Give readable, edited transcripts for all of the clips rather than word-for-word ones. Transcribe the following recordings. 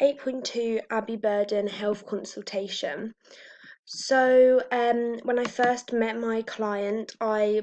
8.2 Abby Burden Health Consultation. So, when I first met my client, I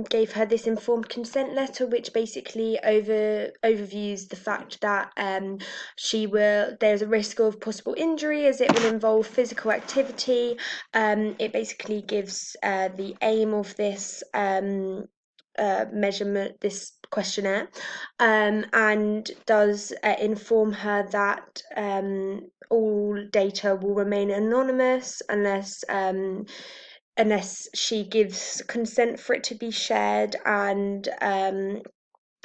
gave her this informed consent letter, which basically overviews the fact that there's a risk of possible injury as it will involve physical activity. It basically gives the aim of this measurement, this questionnaire, and does inform her that all data will remain anonymous unless she gives consent for it to be shared, and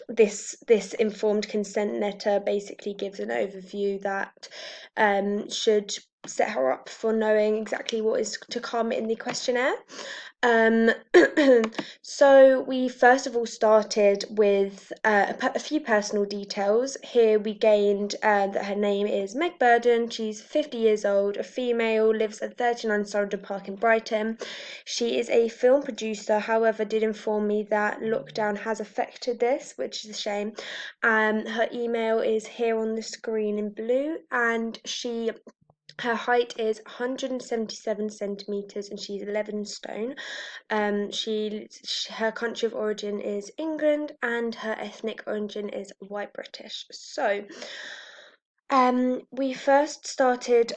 this informed consent letter basically gives an overview that should set her up for knowing exactly what is to come in the questionnaire. Um, so we first of all started with a few personal details. Here we gained that her name is Meg Burden. She's 50 years old, a female, lives at 39 Surrender Park in Brighton. She is a film producer, however, did inform me that lockdown has affected this, which is a shame. Her email is here on the screen in blue, and her height is 177 centimeters and she's 11 stone. Her country of origin is England and her ethnic origin is white British. So I first started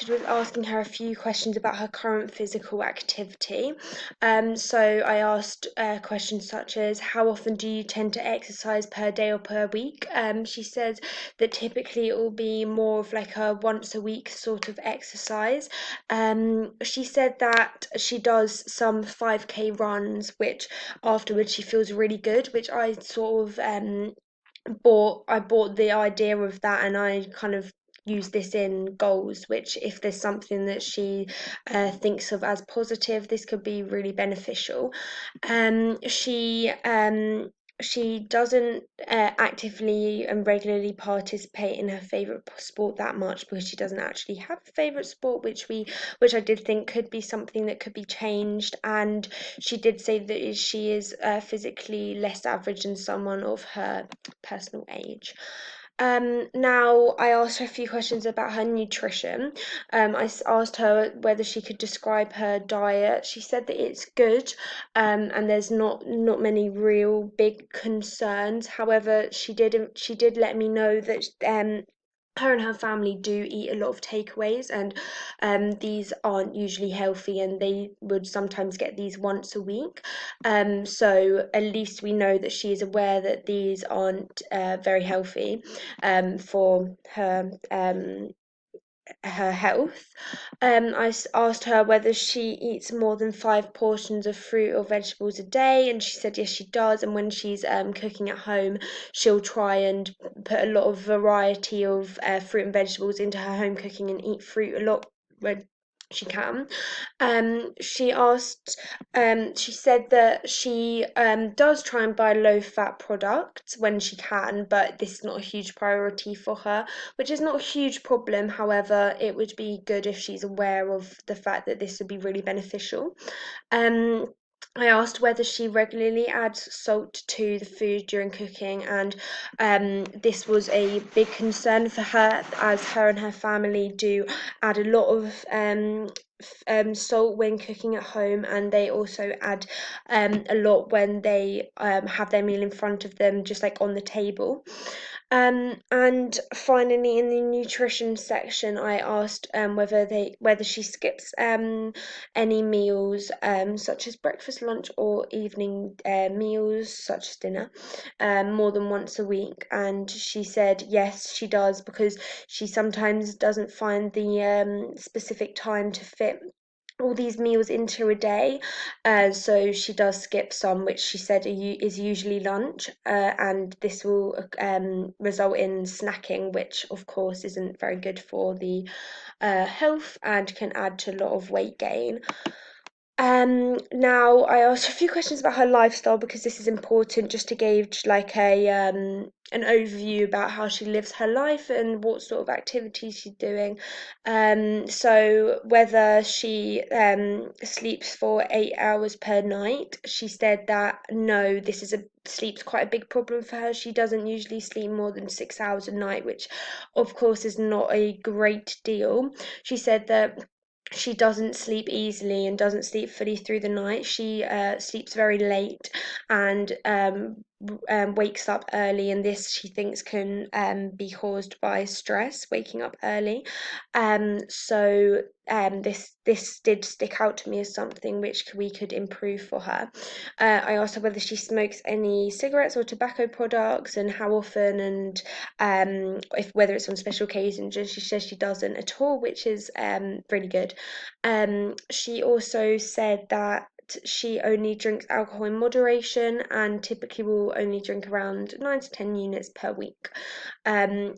with asking her a few questions about her current physical activity. So I asked questions such as, how often do you tend to exercise per day or per week? She said that typically it will be more of like a once a week sort of exercise. She said that she does some 5K runs, which afterwards she feels really good, which I sort of bought the idea of that, and I kind of use this in goals, which if there's something that she thinks of as positive, this could be really beneficial. She doesn't actively and regularly participate in her favorite sport that much because she doesn't actually have a favorite sport, which I did think could be something that could be changed. And she did say that she is physically less average than someone of her personal age. Now, I asked her a few questions about her nutrition. I asked her whether she could describe her diet. She said that it's good, and there's not many real big concerns. However, she did let me know that her and her family do eat a lot of takeaways, and these aren't usually healthy, and they would sometimes get these once a week. So at least we know that she is aware that these aren't very healthy for her health. I asked her whether she eats more than 5 portions of fruit or vegetables a day, and she said yes, she does. And when she's cooking at home, she'll try and put a lot of variety of fruit and vegetables into her home cooking and eat fruit a lot when she can. She said that she does try and buy low fat products when she can, but this is not a huge priority for her, which is not a huge problem. However, it would be good if she's aware of the fact that this would be really beneficial. Um, I asked whether she regularly adds salt to the food during cooking, and this was a big concern for her, as her and her family do add a lot of salt when cooking at home, and they also add a lot when they have their meal in front of them, just like on the table. And finally, in the nutrition section, I asked whether she skips any meals, such as breakfast, lunch, or evening meals, such as dinner, more than once a week. And she said yes, she does, because she sometimes doesn't find the specific time to fit all these meals into a day, so she does skip some, which she said is usually lunch, and this will result in snacking, which of course isn't very good for the health and can add to a lot of weight gain. Now I asked a few questions about her lifestyle because this is important just to gauge like a an overview about how she lives her life and what sort of activities she's doing. So whether she sleeps for 8 hours per night, she said that no, this is a sleep's quite a big problem for her. She doesn't usually sleep more than 6 hours a night, which of course is not a great deal. She said that she doesn't sleep easily and doesn't sleep fully through the night. She sleeps very late and wakes up early, and this she thinks can be caused by stress, waking up early. This did stick out to me as something which we could improve for her. I asked her whether she smokes any cigarettes or tobacco products and how often, and if whether it's on special occasions. And she says she doesn't at all, which is really good. She also said that she only drinks alcohol in moderation and typically will only drink around 9 to 10 units per week. Um,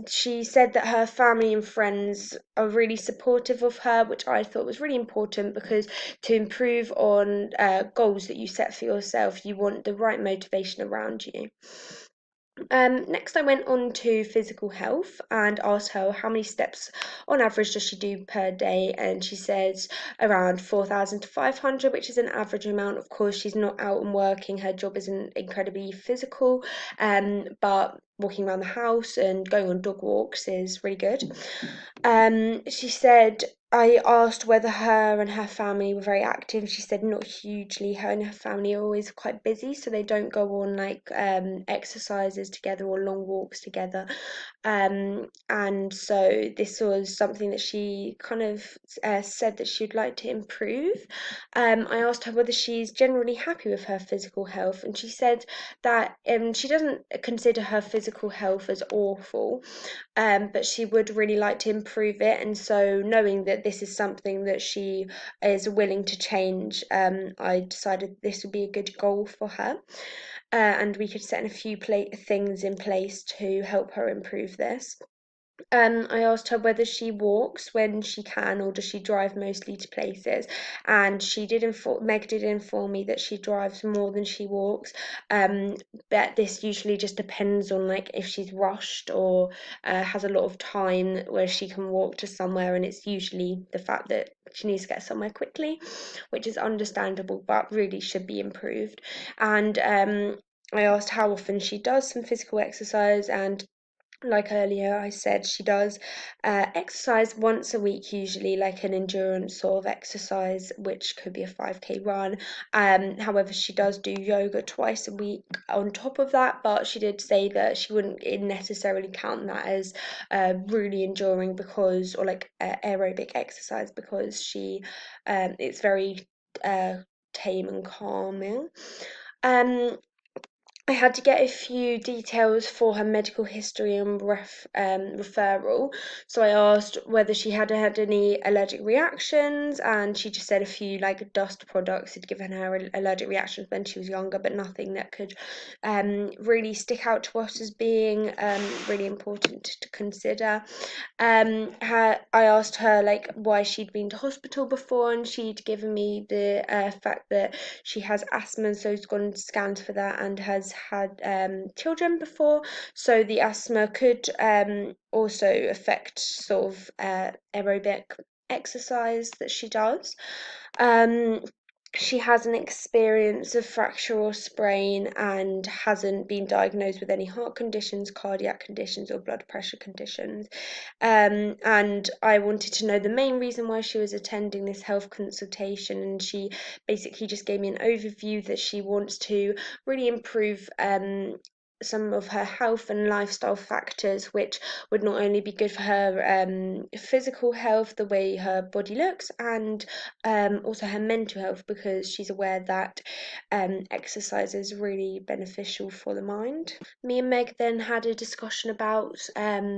she said that her family and friends are really supportive of her, which I thought was really important because to improve on goals that you set for yourself, you want the right motivation around you. Next, I went on to physical health and asked her how many steps on average does she do per day, and she says around 4,000 to 500, which is an average amount. Of course, she's not out and working; her job isn't incredibly physical, but walking around the house and going on dog walks is really good. She said I asked whether her and her family were very active. She said not hugely. Her and her family are always quite busy, so they don't go on like exercises together or long walks together. And so this was something that she kind of said that she'd like to improve. I asked her whether she's generally happy with her physical health, and she said that she doesn't consider her physical health as awful, but she would really like to improve it. And so, knowing that this is something that she is willing to change, I decided this would be a good goal for her. And we could set a few things in place to help her improve this. I asked her whether she walks when she can or does she drive mostly to places, and Meg did inform me that she drives more than she walks. Um, but this usually just depends on like if she's rushed or has a lot of time where she can walk to somewhere, and it's usually the fact that she needs to get somewhere quickly, which is understandable but really should be improved. And I asked how often she does some physical exercise, and like earlier I said, she does exercise once a week, usually like an endurance sort of exercise, which could be a 5K run. However, she does do yoga twice a week on top of that, but she did say that she wouldn't necessarily count that as really enduring because, or like aerobic exercise, because it's very uh, tame and calming. Um, I had to get a few details for her medical history and referral. So I asked whether she had had any allergic reactions, and she just said a few like dust products had given her allergic reactions when she was younger, but nothing that could really stick out to us as being really important to consider. I asked her like why she'd been to hospital before, and she'd given me the fact that she has asthma, so she's gone scans for that and has had children before. So the asthma could also affect sort of aerobic exercise that she does. Um, she has an experience of fracture or sprain and hasn't been diagnosed with any heart conditions, cardiac conditions, or blood pressure conditions. And I wanted to know the main reason why she was attending this health consultation, and she basically just gave me an overview that she wants to really improve some of her health and lifestyle factors, which would not only be good for her physical health, the way her body looks, and also her mental health, because she's aware that exercise is really beneficial for the mind. Me and Meg then had a discussion about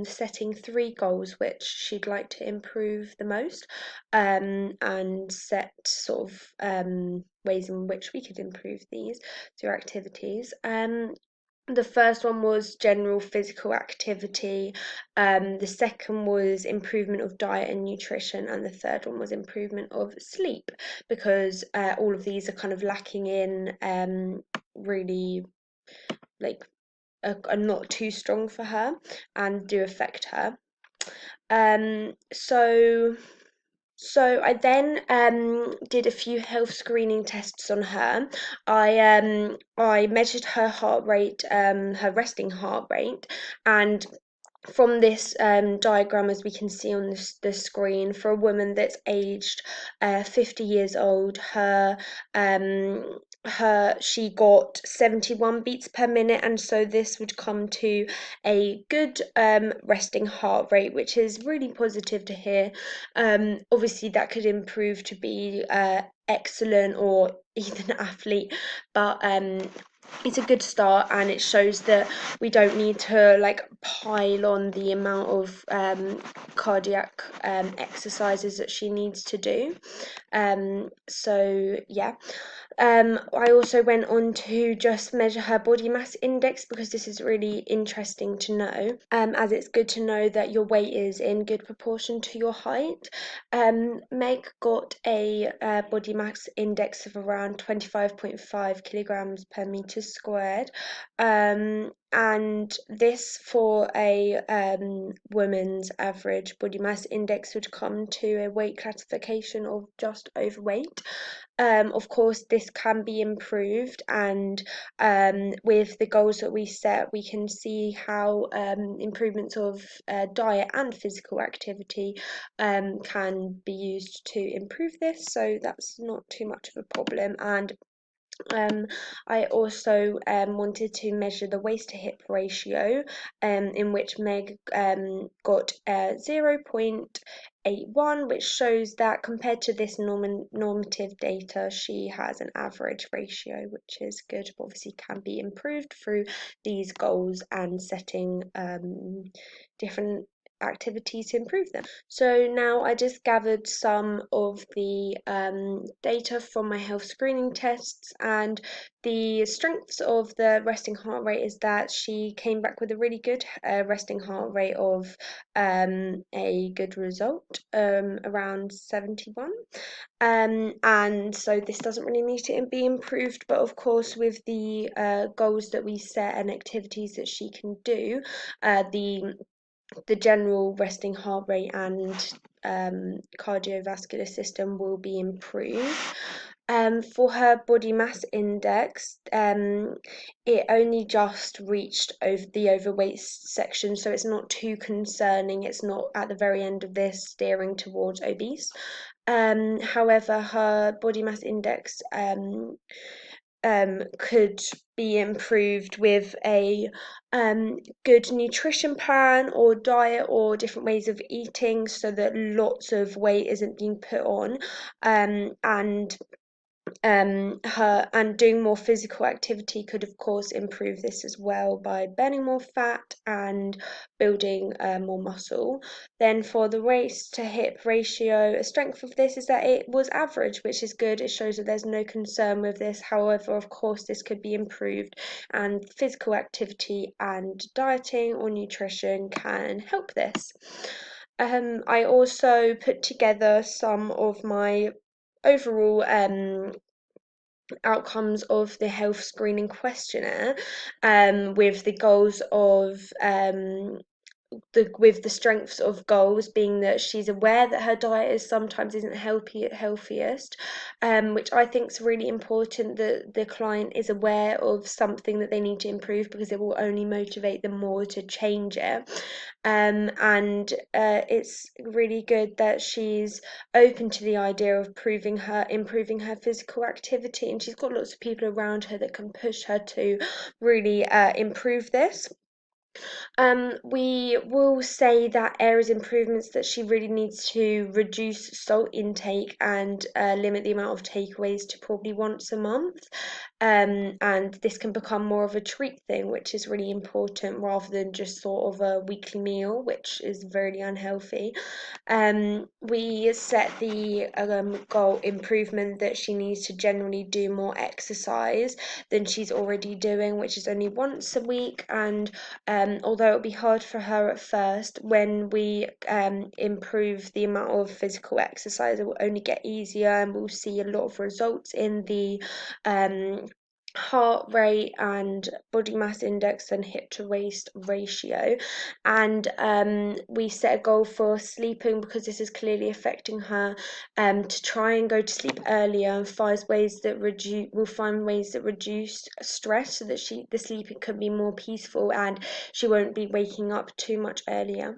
setting 3 goals which she'd like to improve the most, and set sort of ways in which we could improve these through activities. The first one was general physical activity. The second was improvement of diet and nutrition, and the third one was improvement of sleep, because all of these are kind of lacking in really, like, are not too strong for her and do affect her. Um, so so I then did a few health screening tests on her. I measured her heart rate, her resting heart rate, and from this diagram, as we can see on the screen, for a woman that's aged 50 years old, um, she got 71 beats per minute, and so this would come to a good resting heart rate, which is really positive to hear. Obviously, that could improve to be excellent or even athlete, but it's a good start, and it shows that we don't need to like pile on the amount of cardiac exercises that she needs to do. So yeah. I also went on to just measure her body mass index, because this is really interesting to know, as it's good to know that your weight is in good proportion to your height. Meg got a body mass index of around 25.5 kilograms per meter squared, and this for a woman's average body mass index would come to a weight classification of just overweight. Of course, this can be improved, and with the goals that we set, we can see how improvements of diet and physical activity can be used to improve this, so that's not too much of a problem. And I also wanted to measure the waist to hip ratio, in which Meg got 0.81, which shows that compared to this normative data, she has an average ratio, which is good, but obviously can be improved through these goals and setting different activities to improve them. So now I just gathered some of the data from my health screening tests, and the strengths of the resting heart rate is that she came back with a really good resting heart rate of a good result, around 71. And so this doesn't really need to be improved, but of course, with the goals that we set and activities that she can do, the general resting heart rate and cardiovascular system will be improved. For her body mass index, it only just reached over the overweight section, so it's not too concerning. It's not at the very end of this steering towards obese. However, her body mass index could be improved with a good nutrition plan or diet or different ways of eating, so that lots of weight isn't being put on, and her and doing more physical activity could of course improve this as well by burning more fat and building more muscle. Then for the waist to hip ratio, a strength of this is that it was average, which is good. It shows that there's no concern with this. However, of course, this could be improved, and physical activity and dieting or nutrition can help this. I also put together some of my overall outcomes of the health screening questionnaire, with the goals of with the strengths of goals being that she's aware that her diet is sometimes isn't healthiest, which I think is really important, that the client is aware of something that they need to improve, because it will only motivate them more to change it. And it's really good that she's open to the idea of improving her physical activity, and she's got lots of people around her that can push her to really improve this. We will say that areas improvements that she really needs to reduce salt intake and limit the amount of takeaways to probably once a month. and this can become more of a treat thing, which is really important rather than just sort of a weekly meal, which is very unhealthy. We set the goal improvement that she needs to generally do more exercise than she's already doing, which is only once a week. And although it'll be hard for her at first, when we improve the amount of physical exercise, it will only get easier, and we'll see a lot of results in the um, heart rate and body mass index and hip to waist ratio. And we set a goal for sleeping, because this is clearly affecting her, to try and go to sleep earlier and find ways that reduce stress, so that the sleeping can be more peaceful and she won't be waking up too much earlier.